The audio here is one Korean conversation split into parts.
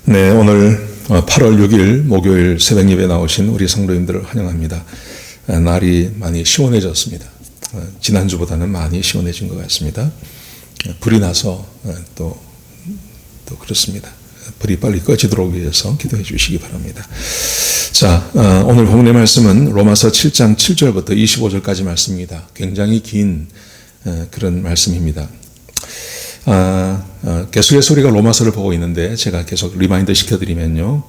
네, 오늘 8월 6일 목요일 새벽 예배 나오신 우리 성도님들을 환영합니다. 날이 많이 시원해졌습니다. 지난주보다는 많이 시원해진 것 같습니다. 불이 나서 또 그렇습니다. 불이 빨리 꺼지도록 위해서 기도해 주시기 바랍니다. 자, 오늘 본문의 말씀은 로마서 7장 7절부터 25절까지 말씀입니다. 굉장히 긴 그런 말씀입니다. 계속해서 우리가 로마서를 보고 있는데 제가 계속 리마인드 시켜드리면요.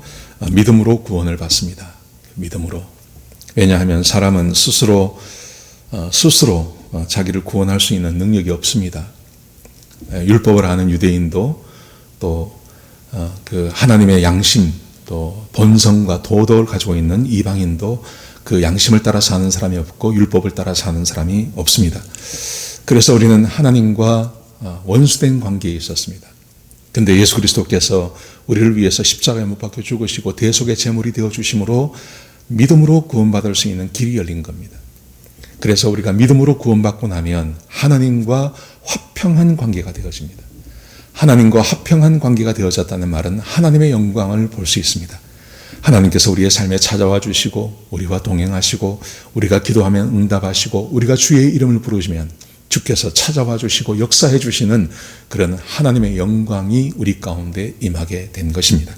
믿음으로 구원을 받습니다. 믿음으로. 왜냐하면 사람은 스스로 자기를 구원할 수 있는 능력이 없습니다. 율법을 아는 유대인도 또 그 하나님의 양심 또 본성과 도덕을 가지고 있는 이방인도 그 양심을 따라 사는 사람이 없고 율법을 따라 사는 사람이 없습니다. 그래서 우리는 하나님과 원수된 관계에 있었습니다. 근데 예수 그리스도께서 우리를 위해서 십자가에 못 박혀 죽으시고 대속의 제물이 되어 주심으로 믿음으로 구원받을 수 있는 길이 열린 겁니다. 그래서 우리가 믿음으로 구원받고 나면 하나님과 화평한 관계가 되어집니다. 하나님과 화평한 관계가 되어졌다는 말은 하나님의 영광을 볼 수 있습니다. 하나님께서 우리의 삶에 찾아와 주시고 우리와 동행하시고 우리가 기도하면 응답하시고 우리가 주의 이름을 부르시면 주께서 찾아와 주시고 역사해 주시는 그런 하나님의 영광이 우리 가운데 임하게 된 것입니다.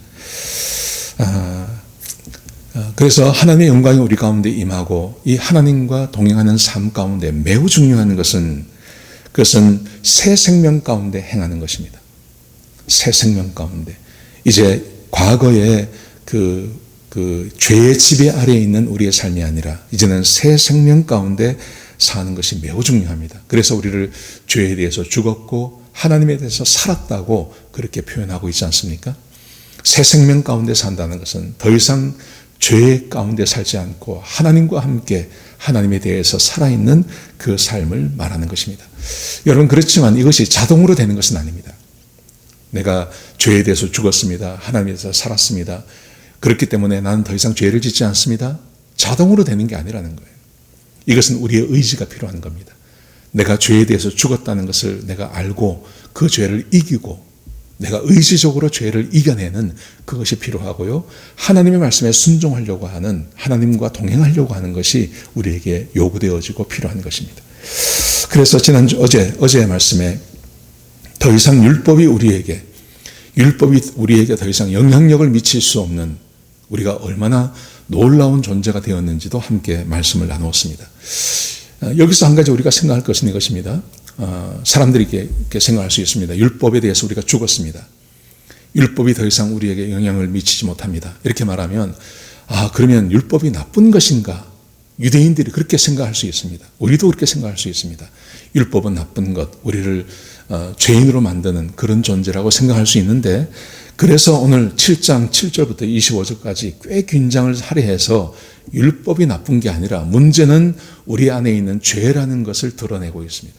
그래서 하나님의 영광이 우리 가운데 임하고 이 하나님과 동행하는 삶 가운데 매우 중요한 그것은 새 생명 가운데 행하는 것입니다. 새 생명 가운데. 이제 과거에 그 죄의 지배 아래에 있는 우리의 삶이 아니라 이제는 새 생명 가운데 사는 것이 매우 중요합니다. 그래서 우리를 죄에 대해서 죽었고 하나님에 대해서 살았다고 그렇게 표현하고 있지 않습니까? 새 생명 가운데 산다는 것은 더 이상 죄 가운데 살지 않고 하나님과 함께 하나님에 대해서 살아있는 그 삶을 말하는 것입니다. 여러분, 그렇지만 이것이 자동으로 되는 것은 아닙니다. 내가 죄에 대해서 죽었습니다. 하나님에 대해서 살았습니다. 그렇기 때문에 나는 더 이상 죄를 짓지 않습니다. 자동으로 되는 게 아니라는 거예요. 이것은 우리의 의지가 필요한 겁니다. 내가 죄에 대해서 죽었다는 것을 내가 알고 그 죄를 이기고 내가 의지적으로 죄를 이겨내는 그것이 필요하고요. 하나님의 말씀에 순종하려고 하는, 하나님과 동행하려고 하는 것이 우리에게 요구되어지고 필요한 것입니다. 그래서 어제의 말씀에 더 이상 율법이 우리에게 더 이상 영향력을 미칠 수 없는 우리가 얼마나 놀라운 존재가 되었는지도 함께 말씀을 나누었습니다. 여기서 한 가지 우리가 생각할 것은 이것입니다. 사람들이 이렇게 생각할 수 있습니다. 율법에 대해서 우리가 죽었습니다. 율법이 더 이상 우리에게 영향을 미치지 못합니다. 이렇게 말하면 그러면 율법이 나쁜 것인가? 유대인들이 그렇게 생각할 수 있습니다. 우리도 그렇게 생각할 수 있습니다. 율법은 나쁜 것, 우리를 죄인으로 만드는 그런 존재라고 생각할 수 있는데, 그래서 오늘 7장 7절부터 25절까지 꽤 긴장을 할애해서 율법이 나쁜 게 아니라 문제는 우리 안에 있는 죄라는 것을 드러내고 있습니다.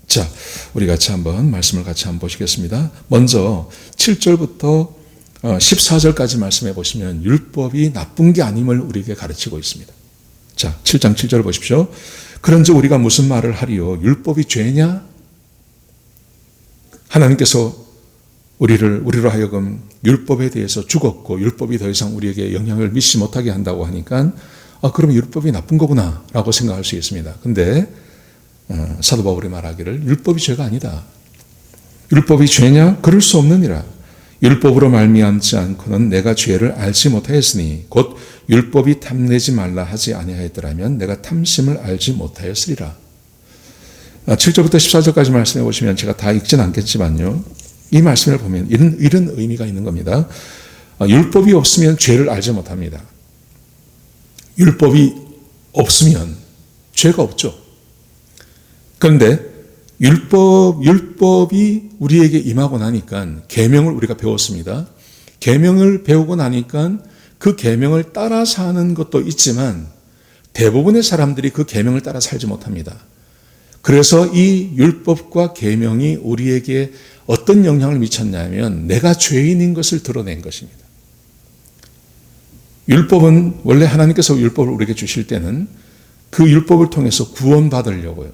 자, 우리 같이 한번 말씀을 같이 한번 보시겠습니다. 먼저 7절부터 14절까지 말씀해 보시면 율법이 나쁜 게 아님을 우리에게 가르치고 있습니다. 자, 7장 7절 보십시오. 그런즉 우리가 무슨 말을 하리요? 율법이 죄냐? 하나님께서 우리로 하여금 율법에 대해서 죽었고 율법이 더 이상 우리에게 영향을 미치지 못하게 한다고 하니까 그럼 율법이 나쁜 거구나 라고 생각할 수 있습니다. 근데 사도 바울이 말하기를 율법이 죄가 아니다. 율법이 죄냐? 그럴 수 없느니라. 율법으로 말미암지 않고는 내가 죄를 알지 못하였으니 곧 율법이 탐내지 말라 하지 아니하였더라면 내가 탐심을 알지 못하였으리라. 7절부터 14절까지 말씀해 보시면 제가 다 읽진 않겠지만요. 이 말씀을 보면 이런 의미가 있는 겁니다. 율법이 없으면 죄를 알지 못합니다. 율법이 없으면 죄가 없죠. 그런데 율법이 우리에게 임하고 나니까 계명을 우리가 배웠습니다. 계명을 배우고 나니까 그 계명을 따라 사는 것도 있지만 대부분의 사람들이 그 계명을 따라 살지 못합니다. 그래서 이 율법과 계명이 우리에게 어떤 영향을 미쳤냐면 내가 죄인인 것을 드러낸 것입니다. 율법은 원래 하나님께서 율법을 우리에게 주실 때는 그 율법을 통해서 구원받으라고요.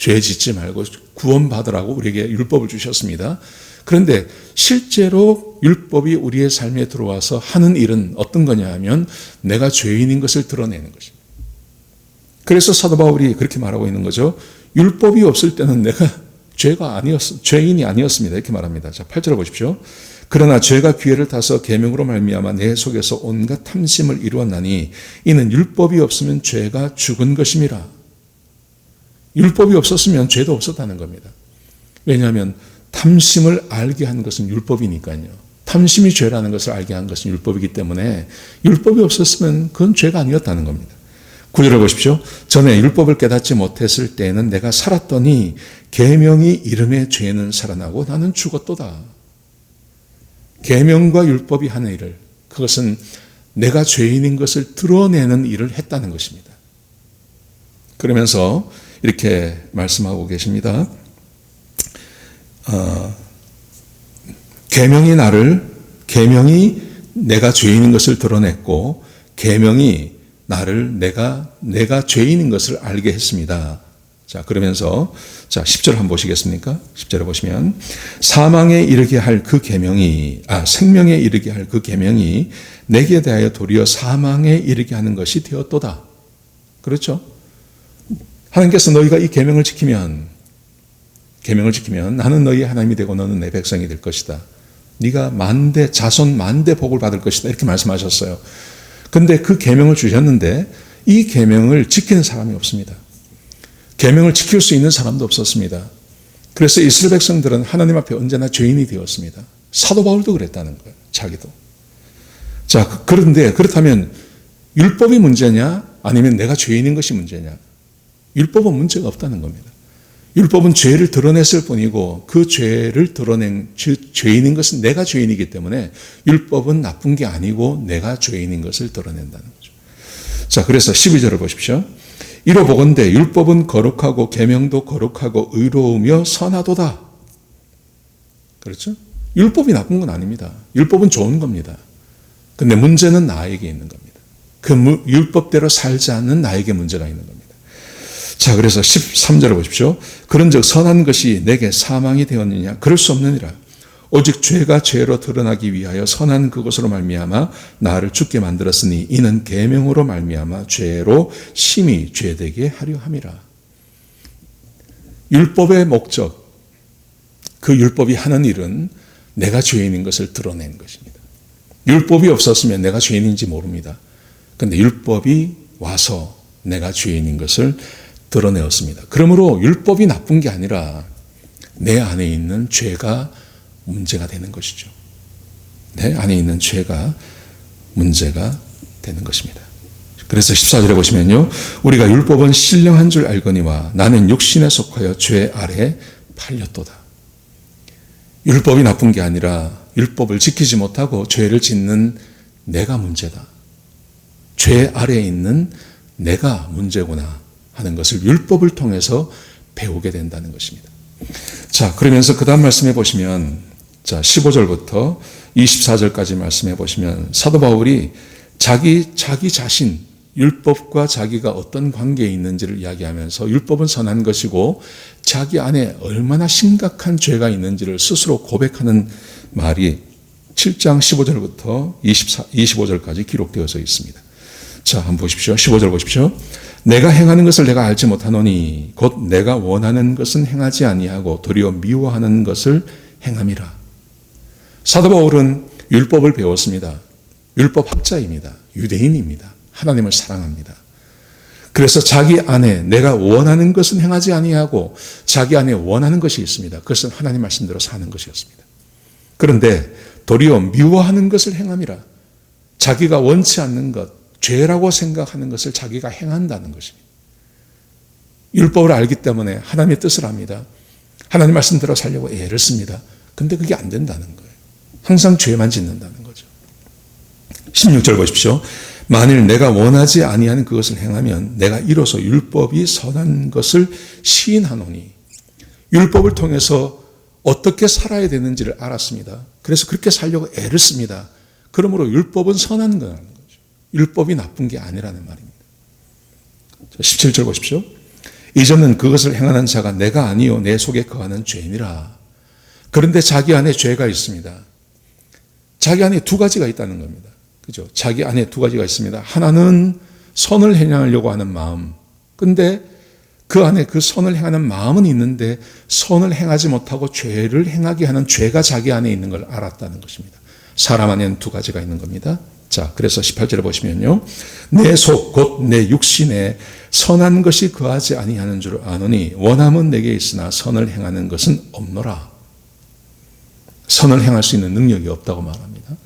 죄 짓지 말고 구원받으라고 우리에게 율법을 주셨습니다. 그런데 실제로 율법이 우리의 삶에 들어와서 하는 일은 어떤 거냐 하면 내가 죄인인 것을 드러내는 것입니다. 그래서 사도 바울이 그렇게 말하고 있는 거죠. 율법이 없을 때는 내가 죄인이 아니었습니다. 이렇게 말합니다. 자, 8절을 보십시오. 그러나 죄가 기회를 타서 계명으로 말미암아 내 속에서 온갖 탐심을 이루었나니 이는 율법이 없으면 죄가 죽은 것임이라. 율법이 없었으면 죄도 없었다는 겁니다. 왜냐하면 탐심을 알게 한 것은 율법이니까요. 탐심이 죄라는 것을 알게 한 것은 율법이기 때문에 율법이 없었으면 그건 죄가 아니었다는 겁니다. 9절을 보십시오. 전에 율법을 깨닫지 못했을 때에는 내가 살았더니 계명이 이름에 죄는 살아나고 나는 죽었도다. 계명과 율법이 하는 일을, 그것은 내가 죄인인 것을 드러내는 일을 했다는 것입니다. 그러면서 이렇게 말씀하고 계십니다. 계명이 내가 죄인인 것을 드러냈고 계명이 나를 내가 죄인인 것을 알게 했습니다. 자, 그러면서 10절 한번 보시겠습니까? 10절에 보시면 생명에 이르게 할 그 계명이 내게 대하여 도리어 사망에 이르게 하는 것이 되었도다. 그렇죠? 하나님께서 너희가 이 계명을 지키면 나는 너희의 하나님이 되고 너는 내 백성이 될 것이다. 네가 자손 만대 복을 받을 것이다. 이렇게 말씀하셨어요. 근데 그 계명을 주셨는데 이 계명을 지키는 사람이 없습니다. 계명을 지킬 수 있는 사람도 없었습니다. 그래서 이스라엘 백성들은 하나님 앞에 언제나 죄인이 되었습니다. 사도 바울도 그랬다는 거예요. 자기도. 자, 그런데 그렇다면 율법이 문제냐? 아니면 내가 죄인인 것이 문제냐? 율법은 문제가 없다는 겁니다. 율법은 죄를 드러냈을 뿐이고 그 죄를 드러낸 죄인인 것은 내가 죄인이기 때문에 율법은 나쁜 게 아니고 내가 죄인인 것을 드러낸다는 거죠. 자, 그래서 12절을 보십시오. 이로 보건대 율법은 거룩하고 계명도 거룩하고 의로우며 선하도다. 그렇죠? 율법이 나쁜 건 아닙니다. 율법은 좋은 겁니다. 근데 문제는 나에게 있는 겁니다. 그 율법대로 살지 않는 나에게 문제가 있는 겁니다. 자, 그래서 13절을 보십시오. 그런즉 선한 것이 내게 사망이 되었느냐? 그럴 수 없느니라. 오직 죄가 죄로 드러나기 위하여 선한 그것으로 말미암아 나를 죽게 만들었으니 이는 계명으로 말미암아 죄로 심히 죄되게 하려 함이라. 율법의 목적, 그 율법이 하는 일은 내가 죄인인 것을 드러내는 것입니다. 율법이 없었으면 내가 죄인인지 모릅니다. 그런데 율법이 와서 내가 죄인인 것을 드러내었습니다. 그러므로 율법이 나쁜 게 아니라 내 안에 있는 죄가 문제가 되는 것이죠. 내 안에 있는 죄가 문제가 되는 것입니다. 그래서 14절에 보시면요. 우리가 율법은 신령한 줄 알거니와 나는 육신에 속하여 죄 아래 팔렸도다. 율법이 나쁜 게 아니라 율법을 지키지 못하고 죄를 짓는 내가 문제다. 죄 아래에 있는 내가 문제구나 하는 것을 율법을 통해서 배우게 된다는 것입니다. 자, 그러면서 그 다음 말씀해 보시면, 자, 15절부터 24절까지 말씀해 보시면 사도 바울이 자기 자신, 율법과 자기가 어떤 관계에 있는지를 이야기하면서 율법은 선한 것이고 자기 안에 얼마나 심각한 죄가 있는지를 스스로 고백하는 말이 7장 15절부터 25절까지 기록되어져 있습니다. 자, 한번 보십시오. 15절 보십시오. 내가 행하는 것을 내가 알지 못하노니 곧 내가 원하는 것은 행하지 아니하고 도리어 미워하는 것을 행함이라. 사도 바울은 율법을 배웠습니다. 율법 학자입니다. 유대인입니다. 하나님을 사랑합니다. 그래서 자기 안에 내가 원하는 것은 행하지 아니하고 자기 안에 원하는 것이 있습니다. 그것은 하나님 말씀대로 사는 것이었습니다. 그런데 도리어 미워하는 것을 행함이라. 자기가 원치 않는 것, 죄라고 생각하는 것을 자기가 행한다는 것입니다. 율법을 알기 때문에 하나님의 뜻을 압니다. 하나님 말씀대로 살려고 애를 씁니다. 근데 그게 안 된다는 거예요. 항상 죄만 짓는다는 거죠. 16절 보십시오. 만일 내가 원하지 아니하는 그것을 행하면 내가 이로써 율법이 선한 것을 시인하노니. 율법을 통해서 어떻게 살아야 되는지를 알았습니다. 그래서 그렇게 살려고 애를 씁니다. 그러므로 율법은 선한 거라는 거죠. 율법이 나쁜 게 아니라는 말입니다. 17절 보십시오. 이전은 그것을 행하는 자가 내가 아니요 내 속에 거하는 죄니라. 그런데 자기 안에 죄가 있습니다. 자기 안에 두 가지가 있다는 겁니다. 그죠? 자기 안에 두 가지가 있습니다. 하나는 선을 행하려고 하는 마음. 근데 그 안에 그 선을 행하는 마음은 있는데 선을 행하지 못하고 죄를 행하게 하는 죄가 자기 안에 있는 걸 알았다는 것입니다. 사람 안에는 두 가지가 있는 겁니다. 자, 그래서 18절에 보시면요. 내 속 곧 내 육신에 선한 것이 거하지 아니하는 줄 아노니 원함은 내게 있으나 선을 행하는 것은 없노라. 선을 행할 수 있는 능력이 없다고 말합니다.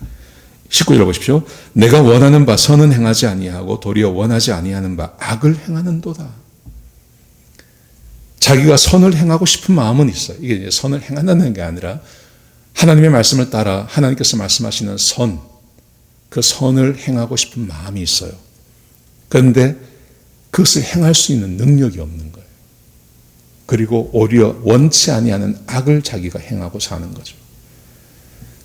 19절 보십시오. 내가 원하는 바 선은 행하지 아니하고 도리어 원하지 아니하는 바 악을 행하는도다. 자기가 선을 행하고 싶은 마음은 있어요. 이게 이제 선을 행한다는 게 아니라 하나님의 말씀을 따라 하나님께서 말씀하시는 선, 그 선을 행하고 싶은 마음이 있어요. 그런데 그것을 행할 수 있는 능력이 없는 거예요. 그리고 오히려 원치 아니하는 악을 자기가 행하고 사는 거죠.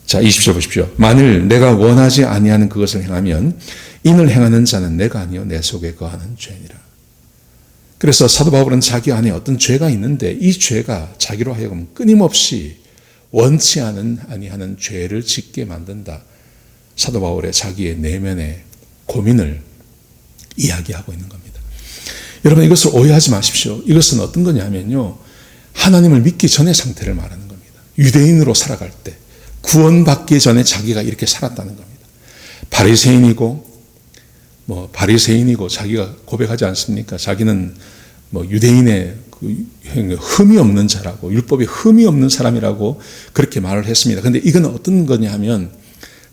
자, 20절 보십시오. 만일 내가 원하지 아니하는 그것을 행하면 이를 행하는 자는 내가 아니요 내 속에 거하는 죄니라. 그래서 사도 바울은 자기 안에 어떤 죄가 있는데 이 죄가 자기로 하여금 끊임없이 원치 아니하는 죄를 짓게 만든다. 사도 바울의 자기의 내면의 고민을 이야기하고 있는 겁니다. 여러분 이것을 오해하지 마십시오. 이것은 어떤 거냐면요. 하나님을 믿기 전의 상태를 말하는 겁니다. 유대인으로 살아갈 때 구원받기 전에 자기가 이렇게 살았다는 겁니다. 바리새인이고 자기가 고백하지 않습니까? 자기는 유대인의 흠이 없는 자라고 율법에 흠이 없는 사람이라고 그렇게 말을 했습니다. 그런데 이건 어떤 거냐면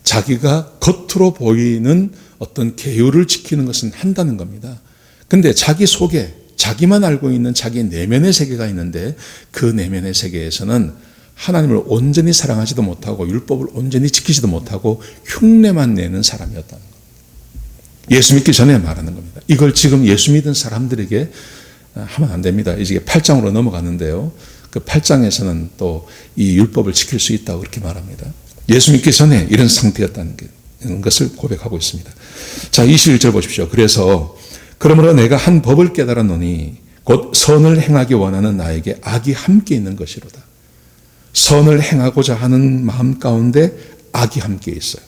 자기가 겉으로 보이는 어떤 계율을 지키는 것은 한다는 겁니다. 그런데 자기 속에 자기만 알고 있는 자기 내면의 세계가 있는데 그 내면의 세계에서는 하나님을 온전히 사랑하지도 못하고 율법을 온전히 지키지도 못하고 흉내만 내는 사람이었다는 겁니다. 예수 믿기 전에 말하는 겁니다. 이걸 지금 예수 믿은 사람들에게 하면 안 됩니다. 이제 8장으로 넘어가는데요. 그 8장에서는 또 이 율법을 지킬 수 있다고 그렇게 말합니다. 예수 믿기 전에 이런 상태였다는 것을 고백하고 있습니다. 자, 21절 보십시오. 그래서 그러므로 내가 한 법을 깨달았노니 곧 선을 행하기 원하는 나에게 악이 함께 있는 것이로다. 선을 행하고자 하는 마음 가운데 악이 함께 있어요.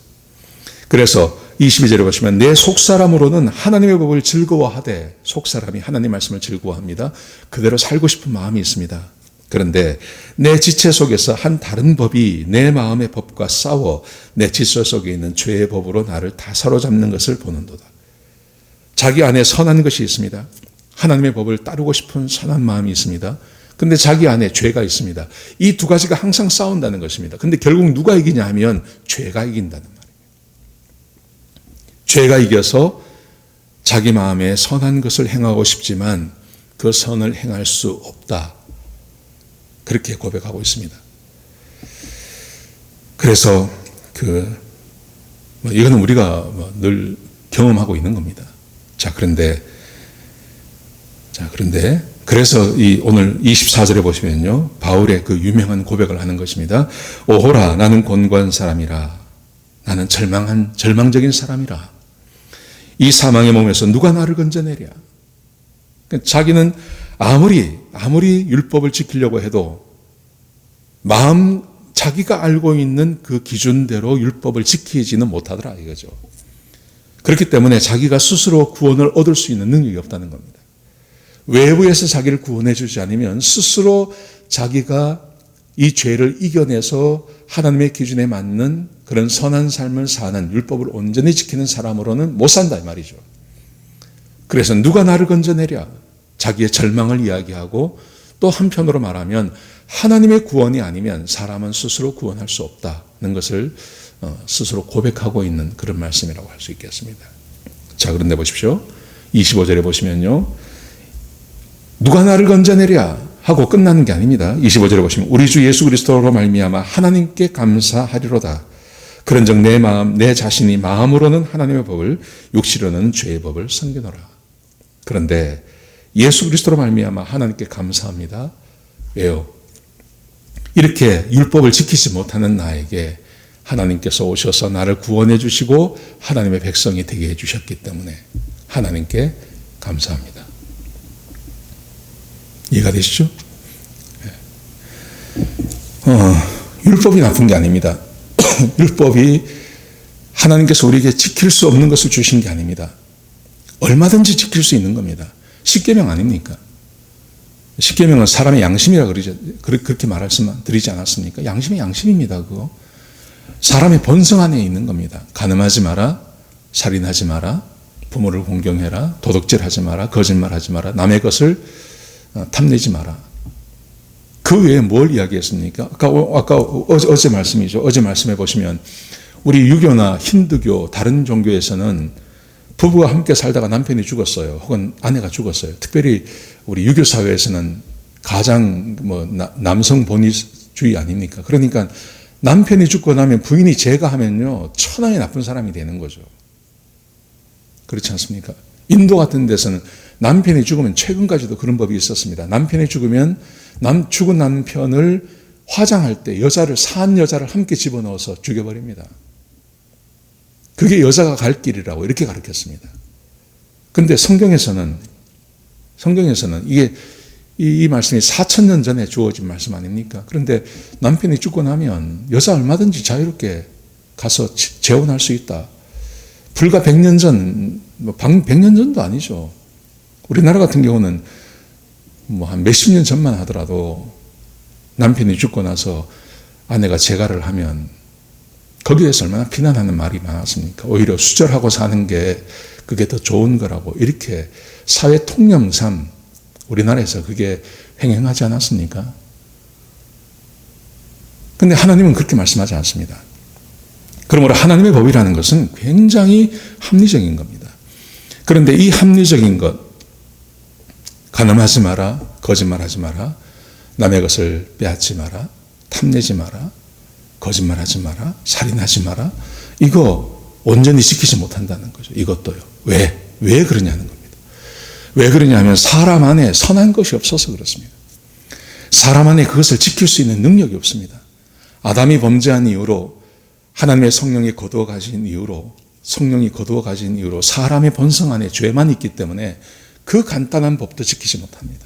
그래서 22절에 보시면 내 속사람으로는 하나님의 법을 즐거워하되 속사람이 하나님 말씀을 즐거워합니다. 그대로 살고 싶은 마음이 있습니다. 그런데 내 지체 속에서 한 다른 법이 내 마음의 법과 싸워 내 질서 속에 있는 죄의 법으로 나를 다 사로잡는 것을 보는도다. 자기 안에 선한 것이 있습니다. 하나님의 법을 따르고 싶은 선한 마음이 있습니다. 근데 자기 안에 죄가 있습니다. 이 두 가지가 항상 싸운다는 것입니다. 근데 결국 누가 이기냐 하면 죄가 이긴다는 말이에요. 죄가 이겨서 자기 마음에 선한 것을 행하고 싶지만 그 선을 행할 수 없다. 그렇게 고백하고 있습니다. 그래서 이거는 우리가 늘 경험하고 있는 겁니다. 그래서 오늘 24절에 보시면요. 바울의 그 유명한 고백을 하는 것입니다. 오호라 나는 곤고한 사람이라. 나는 절망적인 사람이라. 이 사망의 몸에서 누가 나를 건져내랴. 자기는 아무리 율법을 지키려고 해도 자기가 알고 있는 그 기준대로 율법을 지키지는 못하더라 이거죠. 그렇기 때문에 자기가 스스로 구원을 얻을 수 있는 능력이 없다는 겁니다. 외부에서 자기를 구원해 주지 않으면 스스로 자기가 이 죄를 이겨내서 하나님의 기준에 맞는 그런 선한 삶을 사는 율법을 온전히 지키는 사람으로는 못 산다 이 말이죠. 그래서 누가 나를 건져내랴. 자기의 절망을 이야기하고 또 한편으로 말하면 하나님의 구원이 아니면 사람은 스스로 구원할 수 없다는 것을 스스로 고백하고 있는 그런 말씀이라고 할 수 있겠습니다. 자, 그런데 보십시오. 25절에 보시면요. 누가 나를 건져내랴 하고 끝나는 게 아닙니다. 25절에 보시면 우리 주 예수 그리스도로 말미암아 하나님께 감사하리로다. 그런즉 내 자신이 마음으로는 하나님의 법을 육시로는 죄의 법을 섬기노라. 그런데 예수 그리스도로 말미암아 하나님께 감사합니다. 왜요? 이렇게 율법을 지키지 못하는 나에게 하나님께서 오셔서 나를 구원해 주시고 하나님의 백성이 되게 해 주셨기 때문에 하나님께 감사합니다. 이해가 되시죠? 율법이 나쁜 게 아닙니다. 율법이 하나님께서 우리에게 지킬 수 없는 것을 주신 게 아닙니다. 얼마든지 지킬 수 있는 겁니다. 십계명 아닙니까? 십계명은 사람의 양심이라 그렇게 드리지 않았습니까? 양심이 양심입니다. 그거 사람의 본성 안에 있는 겁니다. 간음하지 마라, 살인하지 마라, 부모를 공경해라, 도둑질하지 마라, 거짓말하지 마라, 남의 것을 탐내지 마라. 그 외에 뭘 이야기했습니까? 아까 어제 말씀이죠. 어제 말씀해 보시면 우리 유교나 힌두교 다른 종교에서는 부부가 함께 살다가 남편이 죽었어요. 혹은 아내가 죽었어요. 특별히 우리 유교 사회에서는 가장 남성 본위주의 아닙니까? 그러니까 남편이 죽고 나면 부인이 제가하면요 천하의 나쁜 사람이 되는 거죠. 그렇지 않습니까? 인도 같은 데서는 남편이 죽으면 최근까지도 그런 법이 있었습니다. 남편이 죽으면 죽은 남편을 화장할 때 산 여자를 함께 집어넣어서 죽여버립니다. 그게 여자가 갈 길이라고 이렇게 가르쳤습니다. 그런데 성경에서는 이게 이 말씀이 4,000년 전에 주어진 말씀 아닙니까? 그런데 남편이 죽고 나면 여자 얼마든지 자유롭게 가서 재혼할 수 있다. 불과 100년 전, 100년 전도 아니죠. 우리나라 같은 경우는 한 몇십 년 전만 하더라도 남편이 죽고 나서 아내가 재가를 하면 거기에서 얼마나 비난하는 말이 많았습니까? 오히려 수절하고 사는 게 그게 더 좋은 거라고 이렇게 사회 통념상 우리나라에서 그게 횡행하지 않았습니까? 그런데 하나님은 그렇게 말씀하지 않습니다. 그러므로 하나님의 법이라는 것은 굉장히 합리적인 겁니다. 그런데 이 합리적인 것, 간음하지 마라, 거짓말하지 마라, 남의 것을 빼앗지 마라, 탐내지 마라, 거짓말하지 마라, 살인하지 마라, 이거 온전히 지키지 못한다는 거죠. 이것도요. 왜 그러냐는 겁니다. 왜 그러냐면 사람 안에 선한 것이 없어서 그렇습니다. 사람 안에 그것을 지킬 수 있는 능력이 없습니다. 아담이 범죄한 이후로 하나님의 성령이 거두어 가신 이후로 사람의 본성 안에 죄만 있기 때문에 그 간단한 법도 지키지 못합니다.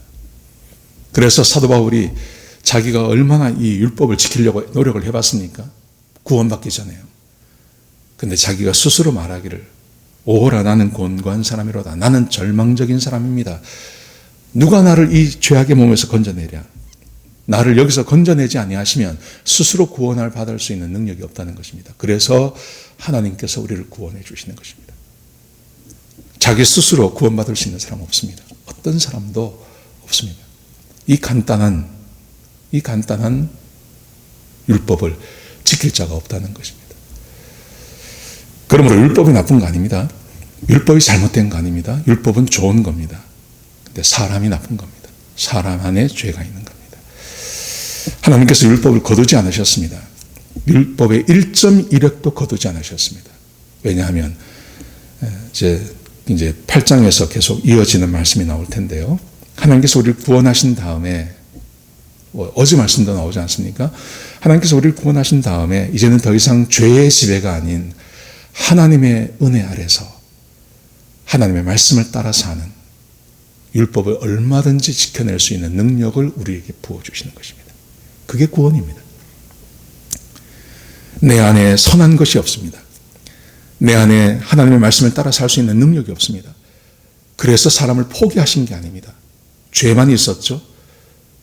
그래서 사도 바울이 자기가 얼마나 이 율법을 지키려고 노력을 해봤습니까? 구원받기 전에요. 근데 자기가 스스로 말하기를 오호라 나는 곤고한 사람이로다. 나는 절망적인 사람입니다. 누가 나를 이 죄악의 몸에서 건져내랴. 나를 여기서 건져내지 아니하시면 스스로 구원을 받을 수 있는 능력이 없다는 것입니다. 그래서 하나님께서 우리를 구원해 주시는 것입니다. 자기 스스로 구원받을 수 있는 사람은 없습니다. 어떤 사람도 없습니다. 이 간단한 율법을 지킬 자가 없다는 것입니다. 그러므로 율법이 나쁜 거 아닙니다. 율법이 잘못된 거 아닙니다. 율법은 좋은 겁니다. 근데 사람이 나쁜 겁니다. 사람 안에 죄가 있는 겁니다. 하나님께서 율법을 거두지 않으셨습니다. 율법의 1.1획도 거두지 않으셨습니다. 왜냐하면 이제 8장에서 계속 이어지는 말씀이 나올 텐데요. 하나님께서 우리를 구원하신 다음에 어제 말씀도 나오지 않습니까? 하나님께서 우리를 구원하신 다음에 이제는 더 이상 죄의 지배가 아닌 하나님의 은혜 아래서 하나님의 말씀을 따라 사는 율법을 얼마든지 지켜낼 수 있는 능력을 우리에게 부어주시는 것입니다. 그게 구원입니다. 내 안에 선한 것이 없습니다. 내 안에 하나님의 말씀을 따라 살 수 있는 능력이 없습니다. 그래서 사람을 포기하신 게 아닙니다. 죄만 있었죠.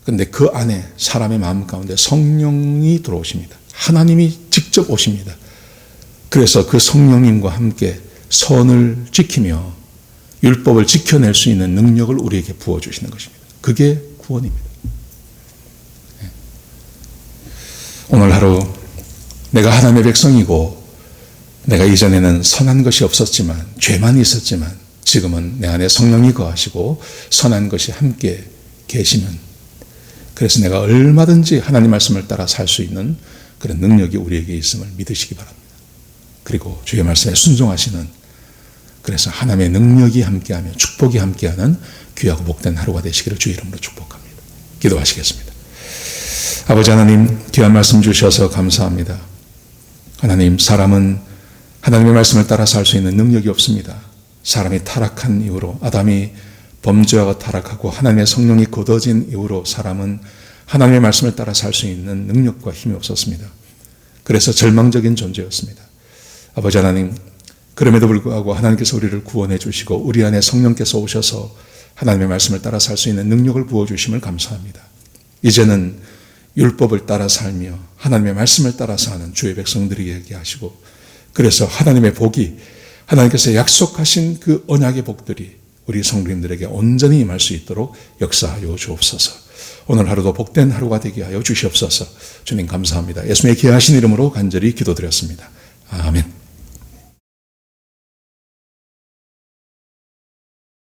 그런데 그 안에 사람의 마음 가운데 성령이 들어오십니다. 하나님이 직접 오십니다. 그래서 그 성령님과 함께 선을 지키며 율법을 지켜낼 수 있는 능력을 우리에게 부어주시는 것입니다. 그게 구원입니다. 오늘 하루 내가 하나님의 백성이고 내가 이전에는 선한 것이 없었지만 죄만 있었지만 지금은 내 안에 성령이 거하시고 선한 것이 함께 계시면 그래서 내가 얼마든지 하나님 말씀을 따라 살 수 있는 그런 능력이 우리에게 있음을 믿으시기 바랍니다. 그리고 주의 말씀에 순종하시는 그래서 하나님의 능력이 함께하며 축복이 함께하는 귀하고 복된 하루가 되시기를 주의 이름으로 축복합니다. 기도하시겠습니다. 아버지 하나님 귀한 말씀 주셔서 감사합니다. 하나님 사람은 하나님의 말씀을 따라 살 수 있는 능력이 없습니다. 사람이 타락한 이후로 아담이 범죄와 타락하고 하나님의 성령이 거둬진 이후로 사람은 하나님의 말씀을 따라 살 수 있는 능력과 힘이 없었습니다. 그래서 절망적인 존재였습니다. 아버지 하나님, 그럼에도 불구하고 하나님께서 우리를 구원해 주시고 우리 안에 성령께서 오셔서 하나님의 말씀을 따라 살 수 있는 능력을 부어주심을 감사합니다. 이제는 율법을 따라 살며 하나님의 말씀을 따라 사는 주의 백성들에게 하시고, 그래서 하나님의 복이, 하나님께서 약속하신 그 언약의 복들이 우리 성도님들에게 온전히 임할 수 있도록 역사하여 주옵소서. 오늘 하루도 복된 하루가 되게 하여 주시옵소서. 주님 감사합니다. 예수님의 귀하신 이름으로 간절히 기도드렸습니다. 아멘.